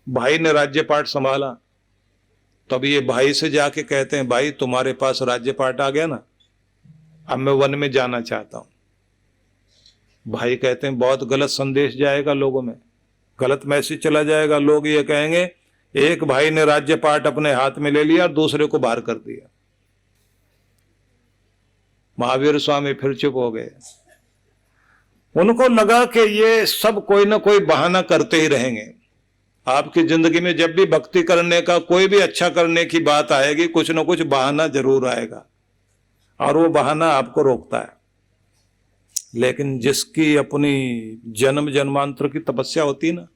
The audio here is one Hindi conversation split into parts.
भाई ने राज्य पाट संभाला, तब ये भाई से जाके कहते हैं भाई तुम्हारे पास राज्य पाट आ गया ना, अब मैं वन में जाना चाहता हूं। भाई कहते हैं बहुत गलत संदेश जाएगा लोगों में, गलत मैसेज चला जाएगा, लोग ये कहेंगे एक भाई ने राज्य पाट अपने हाथ में ले लिया और दूसरे को बाहर कर दिया। महावीर स्वामी फिर चुप हो गए। उनको लगा कि ये सब कोई ना कोई बहाना करते ही रहेंगे। आपकी जिंदगी में जब भी भक्ति करने का, कोई भी अच्छा करने की बात आएगी, कुछ ना कुछ बहाना जरूर आएगा और वो बहाना आपको रोकता है। लेकिन जिसकी अपनी जन्म जन्मांतर की तपस्या होती ना,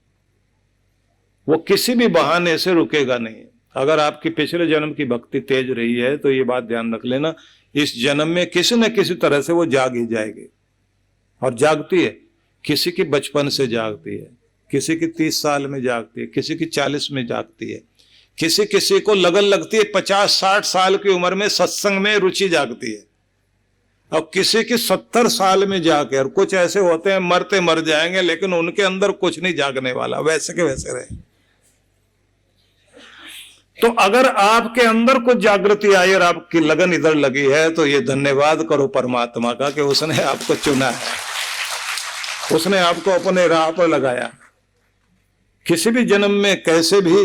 वो किसी भी बहाने से रुकेगा नहीं। अगर आपकी पिछले जन्म की भक्ति तेज रही है तो ये बात ध्यान रख लेना, इस जन्म में किसी न किसी तरह से वो जाग ही जाएगी। और जागती है, किसी की बचपन से जागती है, किसी की 30 साल में जागती है, किसी की 40 में जागती है, किसी किसी को लगन लगती है 50-60 साल की उम्र में सत्संग में रुचि जागती है, और किसी की 70 साल में जाके। और कुछ ऐसे होते हैं मरते मर जाएंगे लेकिन उनके अंदर कुछ नहीं जागने वाला, वैसे के वैसे रहे। तो अगर आपके अंदर कुछ जागृति आई और आपकी लगन इधर लगी है तो ये धन्यवाद करो परमात्मा का कि उसने आपको चुना है, उसने आपको अपने राह पर लगाया। किसी भी जन्म में कैसे भी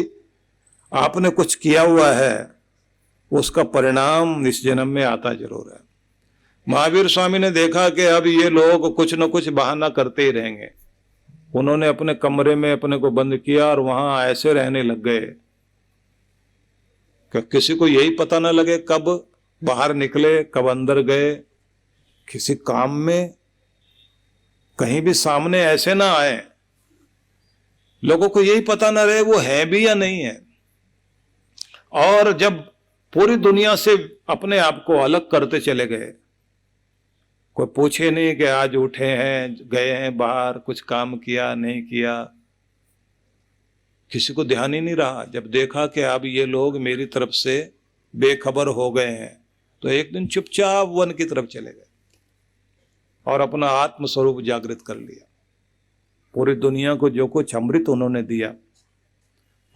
आपने कुछ किया हुआ है, उसका परिणाम इस जन्म में आता जरूर है। महावीर स्वामी ने देखा कि अब ये लोग कुछ न कुछ बहाना करते ही रहेंगे। उन्होंने अपने कमरे में अपने को बंद किया और वहां ऐसे रहने लग गए कि किसी को यही पता ना लगे कब बाहर निकले, कब अंदर गए। किसी काम में कहीं भी सामने ऐसे ना आए, लोगों को यही पता ना रहे वो है भी या नहीं है। और जब पूरी दुनिया से अपने आप को अलग करते चले गए, कोई पूछे नहीं कि आज उठे हैं, गए हैं बाहर, कुछ काम किया नहीं किया, किसी को ध्यान ही नहीं रहा। जब देखा कि अब ये लोग मेरी तरफ से बेखबर हो गए हैं, तो एक दिन चुपचाप वन की तरफ चले गए और अपना आत्म स्वरूप जागृत कर लिया। पूरी दुनिया को जो कुछ अमृत उन्होंने दिया,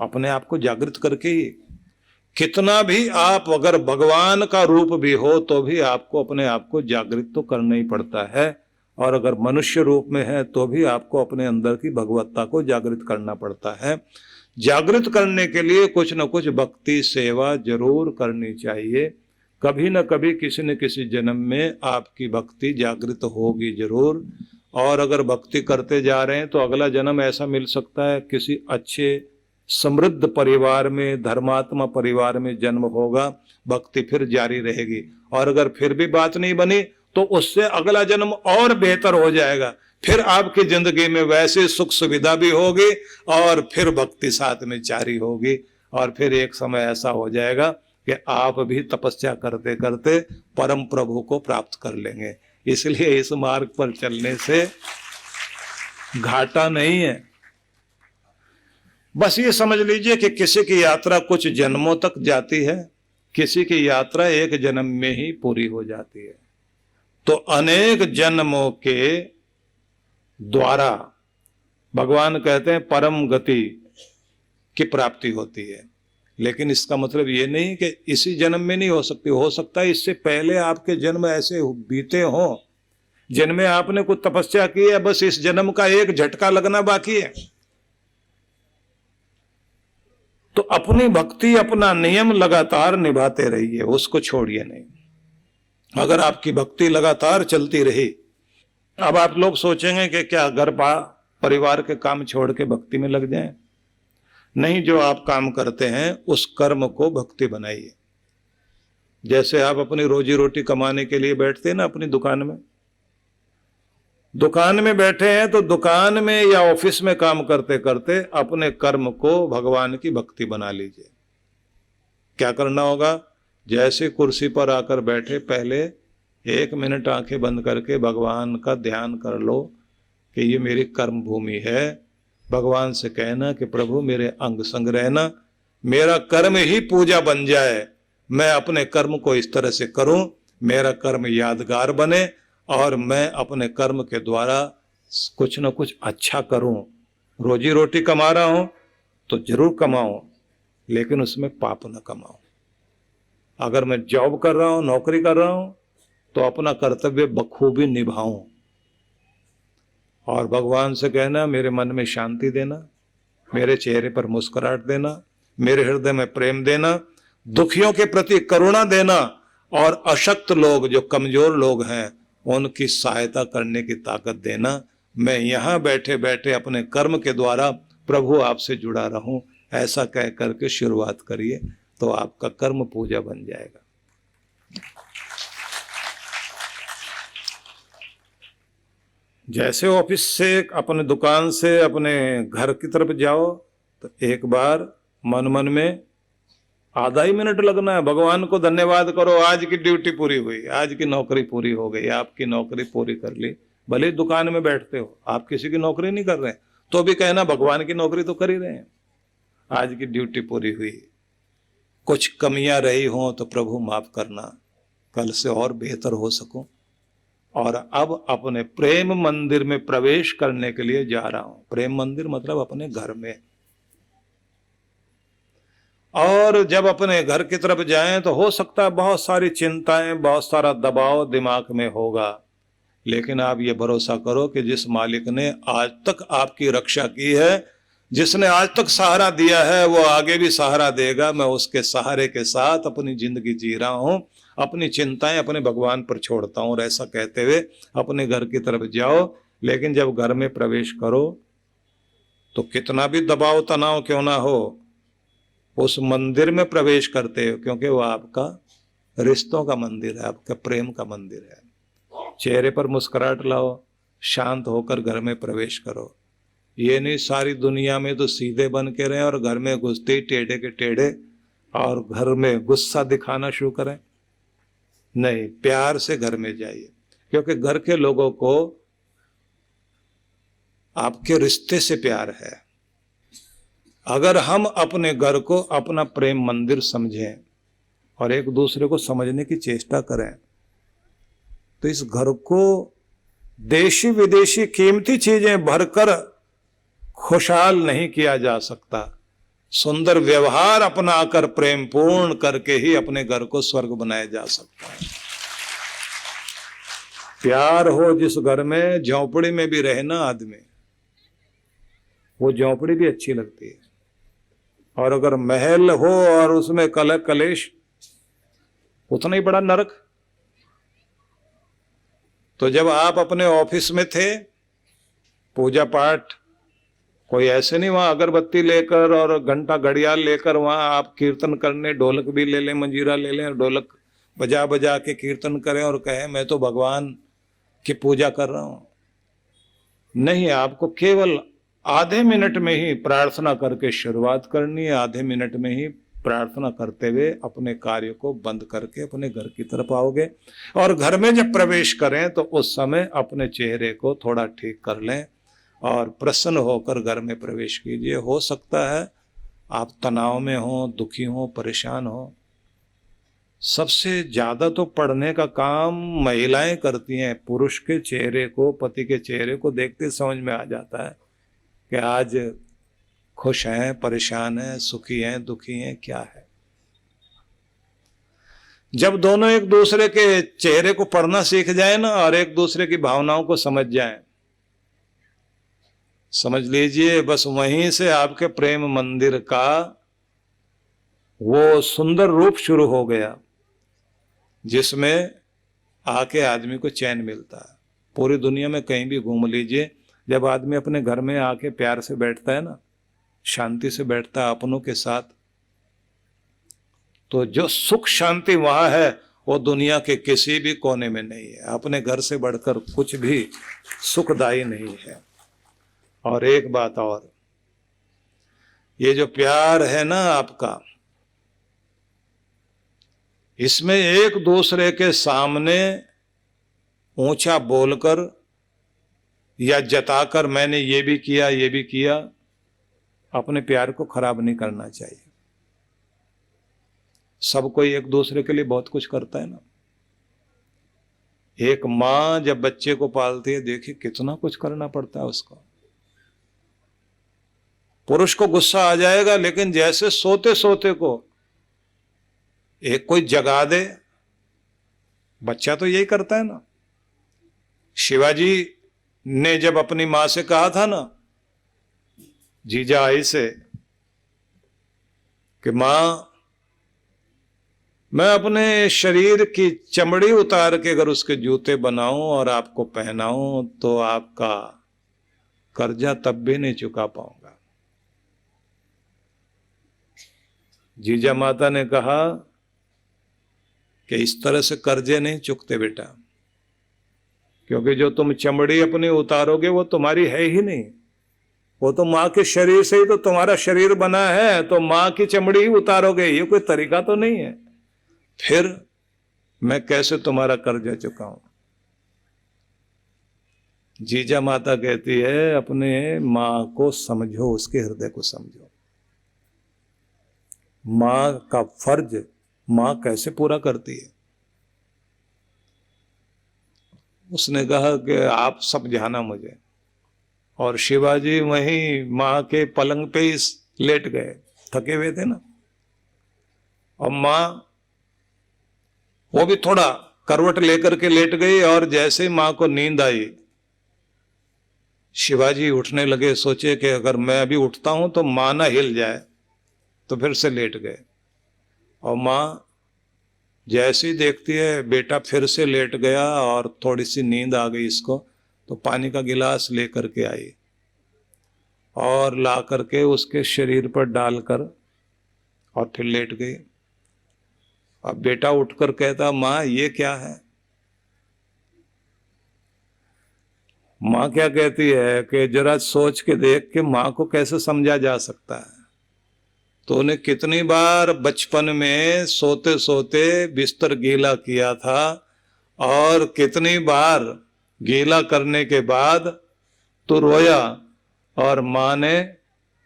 अपने आप को जागृत करके ही। कितना भी आप अगर भगवान का रूप भी हो तो भी आपको अपने आप को जागृत तो करना ही पड़ता है, और अगर मनुष्य रूप में है तो भी आपको अपने अंदर की भगवत्ता को जागृत करना पड़ता है। जागृत करने के लिए कुछ न कुछ भक्ति सेवा जरूर करनी चाहिए। कभी न कभी किसी न किसी जन्म में आपकी भक्ति जागृत होगी जरूर। और अगर भक्ति करते जा रहे हैं तो अगला जन्म ऐसा मिल सकता है किसी अच्छे समृद्ध परिवार में, धर्मात्मा परिवार में जन्म होगा, भक्ति फिर जारी रहेगी। और अगर फिर भी बात नहीं बनी तो उससे अगला जन्म और बेहतर हो जाएगा, फिर आपकी जिंदगी में वैसे सुख सुविधा भी होगी और फिर भक्ति साथ में जारी होगी। और फिर एक समय ऐसा हो जाएगा कि आप भी तपस्या करते करते परम प्रभु को प्राप्त कर लेंगे। इसलिए इस मार्ग पर चलने से घाटा नहीं है। बस ये समझ लीजिए कि किसी की यात्रा कुछ जन्मों तक जाती है, किसी की यात्रा एक जन्म में ही पूरी हो जाती है। तो अनेक जन्मों के द्वारा भगवान कहते हैं परम गति की प्राप्ति होती है। लेकिन इसका मतलब ये नहीं कि इसी जन्म में नहीं हो सकती, हो सकता है इससे पहले आपके जन्म ऐसे बीते हों जिनमें आपने कुछ तपस्या की है, बस इस जन्म का एक झटका लगना बाकी है। तो अपनी भक्ति, अपना नियम लगातार निभाते रहिए, उसको छोड़िए नहीं। अगर आपकी भक्ति लगातार चलती रही, अब आप लोग सोचेंगे कि क्या घर परिवार के काम छोड़ के भक्ति में लग जाएं? नहीं, जो आप काम करते हैं उस कर्म को भक्ति बनाइए। जैसे आप अपनी रोजी रोटी कमाने के लिए बैठते हैं ना अपनी दुकान में बैठे हैं, तो दुकान में या ऑफिस में काम करते करते अपने कर्म को भगवान की भक्ति बना लीजिए। क्या करना होगा? जैसे कुर्सी पर आकर बैठे, पहले 1 मिनट आंखें बंद करके भगवान का ध्यान कर लो कि ये मेरी कर्म भूमि है। भगवान से कहना कि प्रभु मेरे अंग संग रहना, मेरा कर्म ही पूजा बन जाए, मैं अपने कर्म को इस तरह से करूं, मेरा कर्म यादगार बने और मैं अपने कर्म के द्वारा कुछ न कुछ अच्छा करूं। रोजी रोटी कमा रहा हूं तो जरूर कमाओ, लेकिन उसमें पाप न कमाओ। अगर मैं जॉब कर रहा हूं, नौकरी कर रहा हूं, तो अपना कर्तव्य बखूबी निभाऊं और भगवान से कहना मेरे मन में शांति देना, मेरे चेहरे पर मुस्कुराहट देना, मेरे हृदय में प्रेम देना, दुखियों के प्रति करुणा देना और अशक्त लोग जो कमजोर लोग हैं उनकी सहायता करने की ताकत देना। मैं यहां बैठे बैठे अपने कर्म के द्वारा प्रभु आपसे जुड़ा रहूं, ऐसा कह करके शुरुआत करिए, तो आपका कर्म पूजा बन जाएगा। जैसे ऑफिस से, अपने दुकान से अपने घर की तरफ जाओ, तो एक बार मन मन में आधा ही मिनट लगना है, भगवान को धन्यवाद करो, आज की ड्यूटी पूरी हुई, आज की नौकरी पूरी हो गई, आपकी नौकरी पूरी कर ली। भले ही दुकान में बैठते हो, आप किसी की नौकरी नहीं कर रहे हैं, तो भी कहना भगवान की नौकरी तो कर ही रहे हैं, आज की ड्यूटी पूरी हुई। कुछ कमियां रही हो तो प्रभु माफ करना, कल से और बेहतर हो सकूं। और अब अपने प्रेम मंदिर में प्रवेश करने के लिए जा रहा हूं। प्रेम मंदिर मतलब अपने घर में। और जब अपने घर की तरफ जाएं तो हो सकता है बहुत सारी चिंताएं, बहुत सारा दबाव दिमाग में होगा, लेकिन आप ये भरोसा करो कि जिस मालिक ने आज तक आपकी रक्षा की है, जिसने आज तक सहारा दिया है, वो आगे भी सहारा देगा। मैं उसके सहारे के साथ अपनी जिंदगी जी रहा हूं, अपनी चिंताएं अपने भगवान पर छोड़ता हूं। और ऐसा कहते हुए अपने घर की तरफ जाओ। लेकिन जब घर में प्रवेश करो तो कितना भी दबाव तनाव क्यों ना हो, उस मंदिर में प्रवेश करते हो, क्योंकि वो आपका रिश्तों का मंदिर है, आपका प्रेम का मंदिर है। चेहरे पर मुस्कुराहट लाओ, शांत होकर घर में प्रवेश करो। ये नहीं सारी दुनिया में तो सीधे बन के रहें और घर में घुसते ही टेढ़े के टेढ़े और घर में गुस्सा दिखाना शुरू करें। नहीं, प्यार से घर में जाइए, क्योंकि घर के लोगों को आपके रिश्ते से प्यार है। अगर हम अपने घर को अपना प्रेम मंदिर समझें और एक दूसरे को समझने की चेष्टा करें, तो इस घर को देशी विदेशी कीमती चीजें भरकर खुशहाल नहीं किया जा सकता। सुंदर व्यवहार अपनाकर प्रेम पूर्ण करके ही अपने घर को स्वर्ग बनाया जा सकता है। प्यार हो जिस घर में, झोंपड़ी में भी रहे ना आदमी, वो झोंपड़ी भी अच्छी लगती है। और अगर महल हो और उसमें कलह कलेश, उतना ही बड़ा नरक। तो जब आप अपने ऑफिस में थे, पूजा पाठ, कोई ऐसे नहीं वहां अगरबत्ती लेकर और घंटा घड़ियाल लेकर वहां आप कीर्तन करने, ढोलक भी ले लें, मंजीरा ले लें और ढोलक बजा बजा के कीर्तन करें और कहें मैं तो भगवान की पूजा कर रहा हूं। नहीं, आपको केवल आधे मिनट में ही प्रार्थना करके शुरुआत करनी है। आधे मिनट में ही प्रार्थना करते हुए अपने कार्य को बंद करके अपने घर की तरफ आओगे। और घर में जब प्रवेश करें तो उस समय अपने चेहरे को थोड़ा ठीक कर लें और प्रसन्न होकर घर में प्रवेश कीजिए। हो सकता है आप तनाव में हो, दुखी हो, परेशान हो। सबसे ज्यादा तो पढ़ने का काम महिलाएं करती हैं। पुरुष के चेहरे को, पति के चेहरे को देखते समझ में आ जाता है कि आज खुश हैं, परेशान हैं, सुखी हैं, दुखी हैं, क्या है। जब दोनों एक दूसरे के चेहरे को पढ़ना सीख जाए ना और एक दूसरे की भावनाओं को समझ जाएं, समझ लीजिए बस वहीं से आपके प्रेम मंदिर का वो सुंदर रूप शुरू हो गया, जिसमें आके आदमी को चैन मिलता है। पूरी दुनिया में कहीं भी घूम लीजिए, जब आदमी अपने घर में आके प्यार से बैठता है ना, शांति से बैठता है अपनों के साथ, तो जो सुख शांति वहां है वो दुनिया के किसी भी कोने में नहीं है। अपने घर से बढ़कर कुछ भी सुखदायी नहीं है। और एक बात और, ये जो प्यार है ना आपका, इसमें एक दूसरे के सामने ऊंचा बोलकर या जताकर मैंने ये भी किया, ये भी किया, अपने प्यार को खराब नहीं करना चाहिए। सब कोई एक दूसरे के लिए बहुत कुछ करता है ना। एक मां जब बच्चे को पालती है, देखिए कितना कुछ करना पड़ता है उसको। पुरुष को गुस्सा आ जाएगा, लेकिन जैसे सोते सोते को एक कोई जगा दे, बच्चा तो यही करता है ना। शिवाजी ने जब अपनी मां से कहा था ना, जीजा आई से, कि मां मैं अपने शरीर की चमड़ी उतार के अगर उसके जूते बनाऊं और आपको पहनाऊं तो आपका कर्जा तब भी नहीं चुका पाऊंगा। जीजा माता ने कहा कि इस तरह से कर्जे नहीं चुकते बेटा, क्योंकि जो तुम चमड़ी अपनी उतारोगे वो तुम्हारी है ही नहीं, वो तो मां के शरीर से ही तो तुम्हारा शरीर बना है, तो मां की चमड़ी ही उतारोगे, ये कोई तरीका तो नहीं है। फिर मैं कैसे तुम्हारा कर्जा चुकाऊं। जीजा माता कहती है अपने मां को समझो, उसके हृदय को समझो। मां का फर्ज मां कैसे पूरा करती है। उसने कहा कि आप समझाना मुझे। और शिवाजी वहीं मां के पलंग पे ही लेट गए, थके हुए थे ना। और मां वो भी थोड़ा करवट लेकर के लेट गई, और जैसे ही मां को नींद आई, शिवाजी उठने लगे। सोचे कि अगर मैं अभी उठता हूं तो मां ना हिल जाए, तो फिर से लेट गए। और मां जैसे ही देखती है बेटा फिर से लेट गया और थोड़ी सी नींद आ गई इसको, तो पानी का गिलास लेकर के आई और ला करके उसके शरीर पर डालकर और फिर लेट गई। अब बेटा उठकर कहता, मां ये क्या है। मां क्या कहती है कि जरा सोच के देख के मां को कैसे समझा जा सकता है। तो उन्हें कितनी बार बचपन में सोते सोते बिस्तर गीला किया था, और कितनी बार गीला करने के बाद तो रोया, और मां ने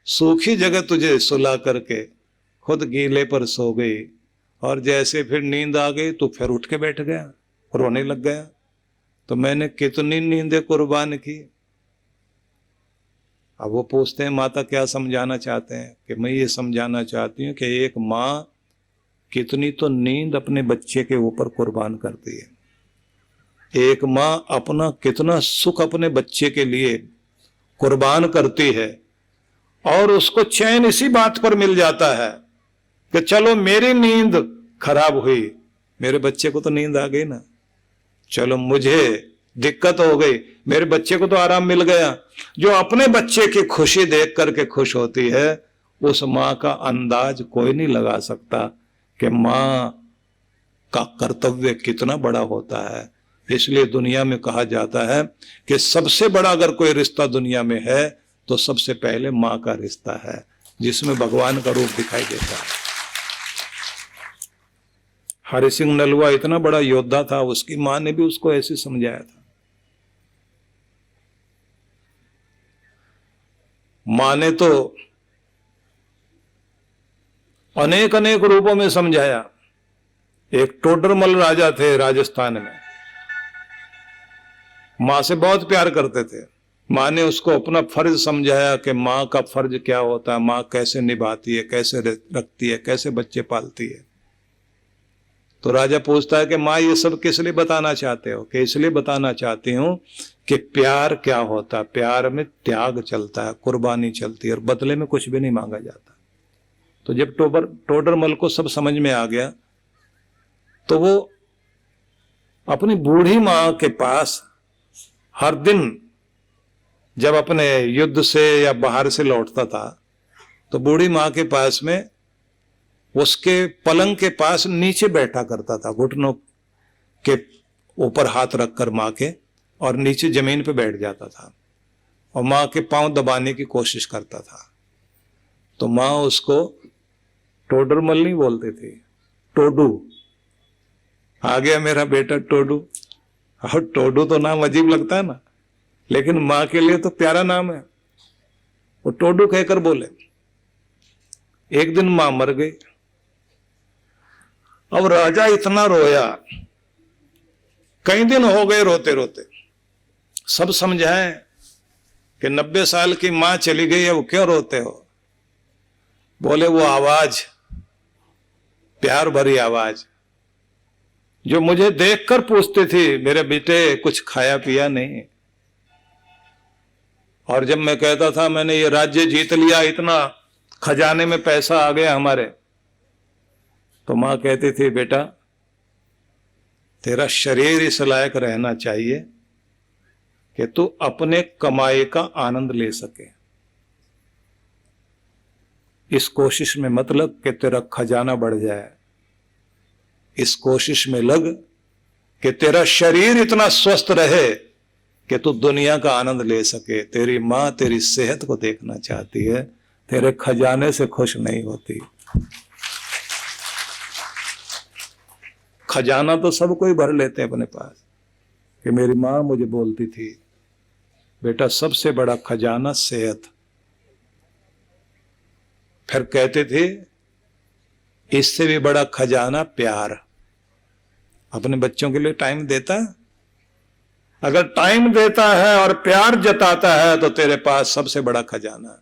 सूखी जगह तुझे सुला करके खुद गीले पर सो गई, और जैसे फिर नींद आ गई तो फिर उठ के बैठ गया, रोने लग गया। तो मैंने कितनी नींदें कुर्बान की। अब वो पूछते हैं माता क्या समझाना चाहते हैं, कि मैं ये समझाना चाहती हूँ कि एक माँ कितनी तो नींद अपने बच्चे के ऊपर कुर्बान करती है। एक माँ अपना कितना सुख अपने बच्चे के लिए कुर्बान करती है, और उसको चैन इसी बात पर मिल जाता है कि चलो मेरी नींद खराब हुई, मेरे बच्चे को तो नींद आ गई ना, चलो मुझे दिक्कत हो गई, मेरे बच्चे को तो आराम मिल गया। जो अपने बच्चे की खुशी देख करके खुश होती है, उस मां का अंदाज कोई नहीं लगा सकता कि मां का कर्तव्य कितना बड़ा होता है। इसलिए दुनिया में कहा जाता है कि सबसे बड़ा अगर कोई रिश्ता दुनिया में है तो सबसे पहले मां का रिश्ता है, जिसमें भगवान का रूप दिखाई देता है। हरि सिंह नलवा इतना बड़ा योद्धा था, उसकी मां ने भी उसको ऐसे समझाया था। मां ने तो अनेक अनेक रूपों में समझाया। एक टोडरमल राजा थे राजस्थान में, मां से बहुत प्यार करते थे। मां ने उसको अपना फर्ज समझाया कि मां का फर्ज क्या होता है, मां कैसे निभाती है, कैसे रखती है, कैसे बच्चे पालती है। तो राजा पूछता है कि मां ये सब किस लिए बताना चाहते हो। कि इसलिए बताना चाहती हूं कि प्यार क्या होता है। प्यार में त्याग चलता है, कुर्बानी चलती है, और बदले में कुछ भी नहीं मांगा जाता। तो जब टोडरमल को सब समझ में आ गया, तो वो अपनी बूढ़ी मां के पास हर दिन जब अपने युद्ध से या बाहर से लौटता था, तो बूढ़ी मां के पास में उसके पलंग के पास नीचे बैठा करता था, घुटनों के ऊपर हाथ रखकर मां के, और नीचे जमीन पे बैठ जाता था और मां के पांव दबाने की कोशिश करता था। तो मां उसको टोडरमल नहीं बोलते थे, टोडू। आ गया मेरा बेटा टोडू। और टोडू तो नाम अजीब लगता है ना, लेकिन मां के लिए तो प्यारा नाम है। वो टोडू कहकर बोले। एक दिन मां मर गई। अब राजा इतना रोया, कई दिन हो गए रोते रोते। सब समझाए कि 90 साल की मां चली गई है, वो क्यों रोते हो। बोले वो आवाज, प्यार भरी आवाज, जो मुझे देखकर पूछती थी मेरे बेटे कुछ खाया पिया नहीं। और जब मैं कहता था मैंने ये राज्य जीत लिया, इतना खजाने में पैसा आ गया हमारे, तो मां कहती थी बेटा तेरा शरीर इस लायक रहना चाहिए कि तू अपने कमाई का आनंद ले सके। इस कोशिश में मतलब कि तेरा खजाना बढ़ जाए, इस कोशिश में लग कि तेरा शरीर इतना स्वस्थ रहे कि तू दुनिया का आनंद ले सके। तेरी मां तेरी सेहत को देखना चाहती है, तेरे खजाने से खुश नहीं होती। खजाना तो सब कोई भर लेते हैं अपने पास, कि मेरी मां मुझे बोलती थी बेटा सबसे बड़ा खजाना सेहत। फिर कहते थे इससे भी बड़ा खजाना प्यार। अपने बच्चों के लिए टाइम देता है? अगर टाइम देता है और प्यार जताता है तो तेरे पास सबसे बड़ा खजाना है।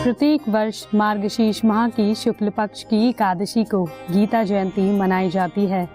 प्रत्येक वर्ष मार्गशीर्ष माह की शुक्ल पक्ष की एकादशी को गीता जयंती मनाई जाती है।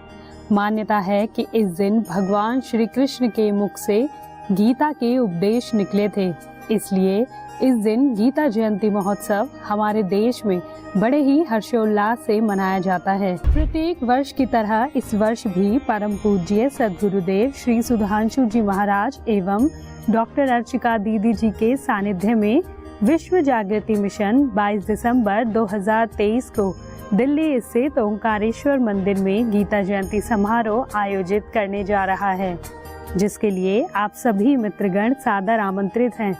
मान्यता है कि इस दिन भगवान श्री कृष्ण के मुख से गीता के उपदेश निकले थे, इसलिए इस दिन गीता जयंती महोत्सव हमारे देश में बड़े ही हर्षोल्लास से मनाया जाता है। प्रत्येक वर्ष की तरह इस वर्ष भी परम पूज्य सद्गुरुदेव श्री सुधांशु जी महाराज एवं डॉक्टर अर्चिका दीदी जी के सानिध्य में विश्व जागृति मिशन 22 दिसंबर 2023 को दिल्ली स्थित ओंकारेश्वर मंदिर में गीता जयंती समारोह आयोजित करने जा रहा है, जिसके लिए आप सभी मित्रगण सादर आमंत्रित हैं।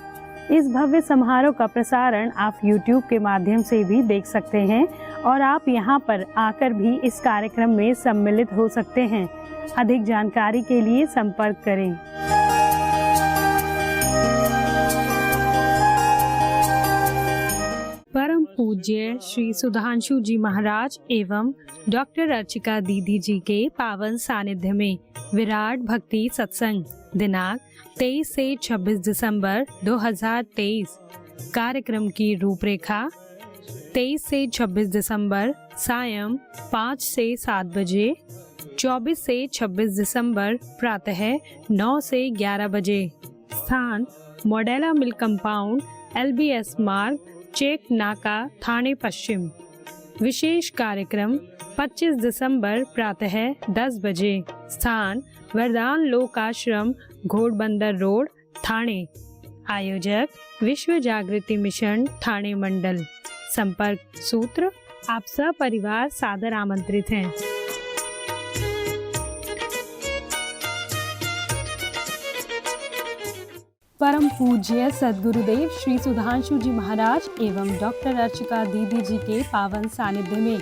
इस भव्य समारोह का प्रसारण आप YouTube के माध्यम से भी देख सकते हैं और आप यहां पर आकर भी इस कार्यक्रम में सम्मिलित हो सकते हैं। अधिक जानकारी के लिए संपर्क करें। परम पूज्य श्री सुधांशु जी महाराज एवं डॉक्टर अर्चिका दीदी जी के पावन सानिध्य में विराट भक्ति सत्संग दिनांक 23 से 26 दिसंबर 2023। कार्यक्रम की रूपरेखा 23 से 26 दिसंबर सायं 5 से 7 बजे, 24 से 26 दिसंबर प्रातः 9 से 11 बजे। स्थान मॉडेला मिल कंपाउंड, LBS मार्ग, चेक नाका, थाने पश्चिम। विशेष कार्यक्रम 25 दिसंबर प्रातः 10 बजे। स्थान वरदान लोक आश्रम, घोड़बंदर रोड, थाने। आयोजक विश्व जागृति मिशन, थाने मंडल। संपर्क सूत्र आप सब परिवार सादर आमंत्रित हैं। परम पूज्य सद्गुरुदेव श्री सुधांशु जी महाराज एवं डॉक्टर अर्चिका दीदी जी के पावन सानिध्य में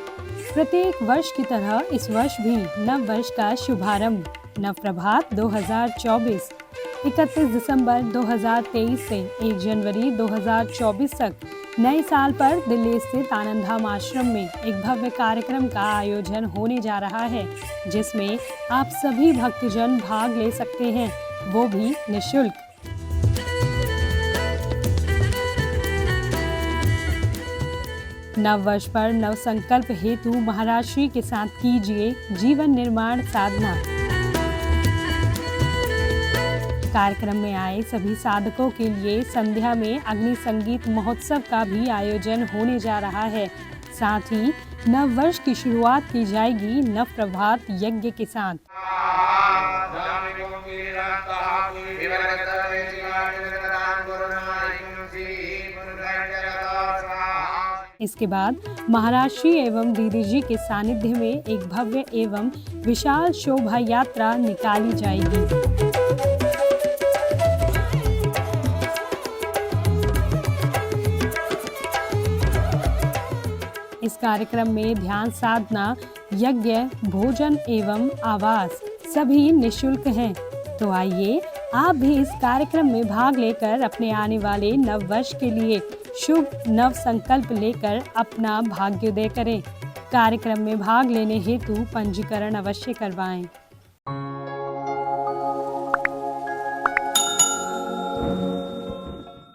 प्रत्येक वर्ष की तरह इस वर्ष भी नव वर्ष का शुभारंभ नव प्रभात 2024 31 दिसंबर 2023 से 1 जनवरी 2024 तक नए साल पर दिल्ली स्थित आनंदधाम आश्रम में एक भव्य कार्यक्रम का आयोजन होने जा रहा है, जिसमें आप सभी भक्तजन भाग ले सकते हैं, वो भी निःशुल्क। नव वर्ष पर नव संकल्प हेतु महाराज श्री के साथ कीजिए जीवन निर्माण साधना। कार्यक्रम में आए सभी साधकों के लिए संध्या में अग्नि संगीत महोत्सव का भी आयोजन होने जा रहा है। साथ ही नव वर्ष की शुरुआत की जाएगी नव प्रभात यज्ञ के साथ। इसके बाद महाराज श्री एवं दीदी जी के सानिध्य में एक भव्य एवं विशाल शोभा यात्रा निकाली जाएगी। इस कार्यक्रम में ध्यान साधना, यज्ञ, भोजन एवं आवास सभी निःशुल्क हैं। तो आइए आप भी इस कार्यक्रम में भाग लेकर अपने आने वाले नव वर्ष के लिए शुभ नव संकल्प लेकर अपना भाग्योदय करें। कार्यक्रम में भाग लेने हेतु पंजीकरण अवश्य करवाएं।